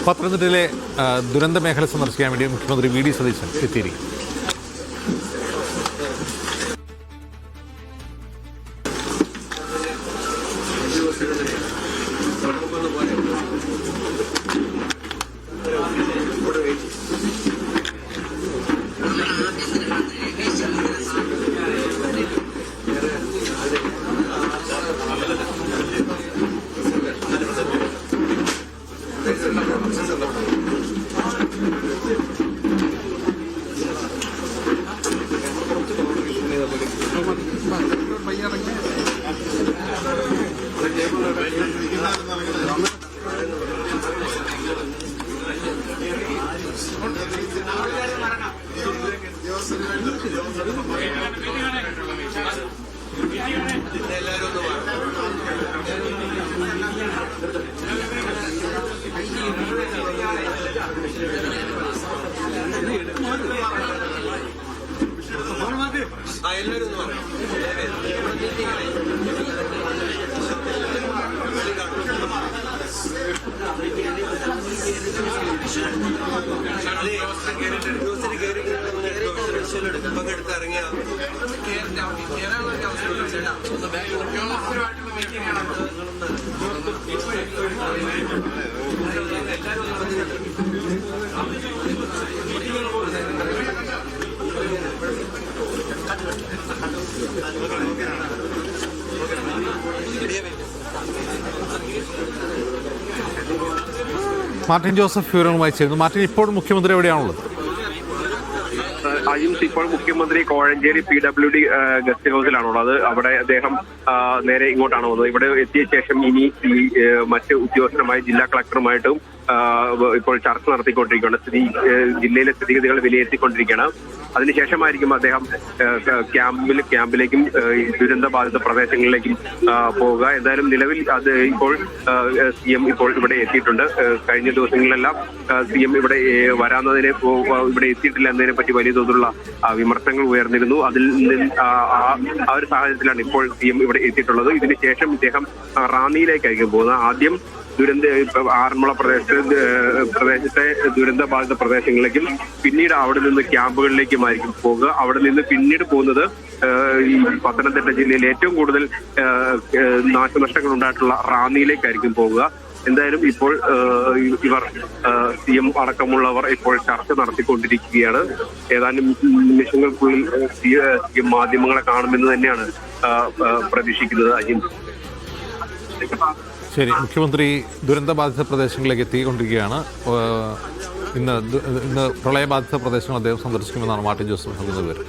പത്തനംതിട്ടയിലെ ദുരന്ത മേഖല സന്ദർശിക്കാൻ വേണ്ടി മുഖ്യമന്ത്രി വി ഡി സതീശൻ എത്തിയിരിക്കും. മാർട്ടിൻ ജോസഫ് വിവരങ്ങളുമായി ചേരുന്നു. മാർട്ടിൻ, ഇപ്പോൾ മുഖ്യമന്ത്രി എവിടെയാണുള്ളത്? ഇപ്പോൾ മുഖ്യമന്ത്രി കോഴഞ്ചേരി PWD ഗസ്റ്റ് ഹൗസിലാണുള്ളത്. അവിടെ അദ്ദേഹം നേരെ ഇങ്ങോട്ടാണ് വന്നത്. ഇവിടെ എത്തിയ ശേഷം ഇനി ഈ മറ്റ് ഉദ്യോഗസ്ഥരുമായി ജില്ലാ കളക്ടറുമായിട്ടും ഇപ്പോൾ ചർച്ച നടത്തിക്കൊണ്ടിരിക്കുകയാണ്. ജില്ലയിലെ സ്ഥിതിഗതികൾ വിലയിരുത്തിക്കൊണ്ടിരിക്കുകയാണ്. അതിനുശേഷമായിരിക്കും അദ്ദേഹം ക്യാമ്പിലേക്കും ദുരന്ത ബാധിത പ്രദേശങ്ങളിലേക്കും പോവുക. എന്തായാലും നിലവിൽ അത് ഇപ്പോൾ CM ഇപ്പോൾ ഇവിടെ എത്തിയിട്ടുണ്ട്. കഴിഞ്ഞ ദിവസങ്ങളിലെല്ലാം CM ഇവിടെ വരാവുന്നതിനെ ഇവിടെ എത്തിയിട്ടില്ല എന്നതിനെ പറ്റി വലിയ തോതിലുള്ള വിമർശനങ്ങൾ ഉയർന്നിരുന്നു. അതിൽ നിന്ന് ആ ഒരു സാഹചര്യത്തിലാണ് ഇപ്പോൾ CM ഇവിടെ എത്തിയിട്ടുള്ളത്. ഇതിനുശേഷം ഇദ്ദേഹം റാന്നിയിലേക്കായിരിക്കും പോകുന്നത്. ആദ്യം ആറന്മുള പ്രദേശത്തെ ദുരന്ത ബാധിത പ്രദേശങ്ങളിലേക്കും പിന്നീട് അവിടെ നിന്ന് ക്യാമ്പുകളിലേക്കുമായിരിക്കും പോകുക. അവിടെ നിന്ന് പിന്നീട് പോകുന്നത് ഈ പത്തനംതിട്ട ജില്ലയിൽ ഏറ്റവും കൂടുതൽ നാശനഷ്ടങ്ങൾ ഉണ്ടായിട്ടുള്ള റാന്നിയിലേക്കായിരിക്കും പോകുക. എന്തായാലും ഇപ്പോൾ ഇവർ CM അടക്കമുള്ളവർ ഇപ്പോൾ ചർച്ച നടത്തിക്കൊണ്ടിരിക്കുകയാണ്. ഏതാനും നിമിഷങ്ങൾക്കുള്ളിൽ CM മാധ്യമങ്ങളെ കാണുമെന്ന് തന്നെയാണ് പ്രതീക്ഷിക്കുന്നത്. ശരി, മുഖ്യമന്ത്രി ദുരന്തബാധിത പ്രദേശങ്ങളിലേക്ക് എത്തിക്കൊണ്ടിരിക്കുകയാണ്. ഇന്ന് പ്രളയബാധിത പ്രദേശങ്ങൾ അദ്ദേഹം സന്ദർശിക്കുമെന്നാണ് മാർട്ടിൻ ജോസഫ് നൽകുന്ന വിവരം.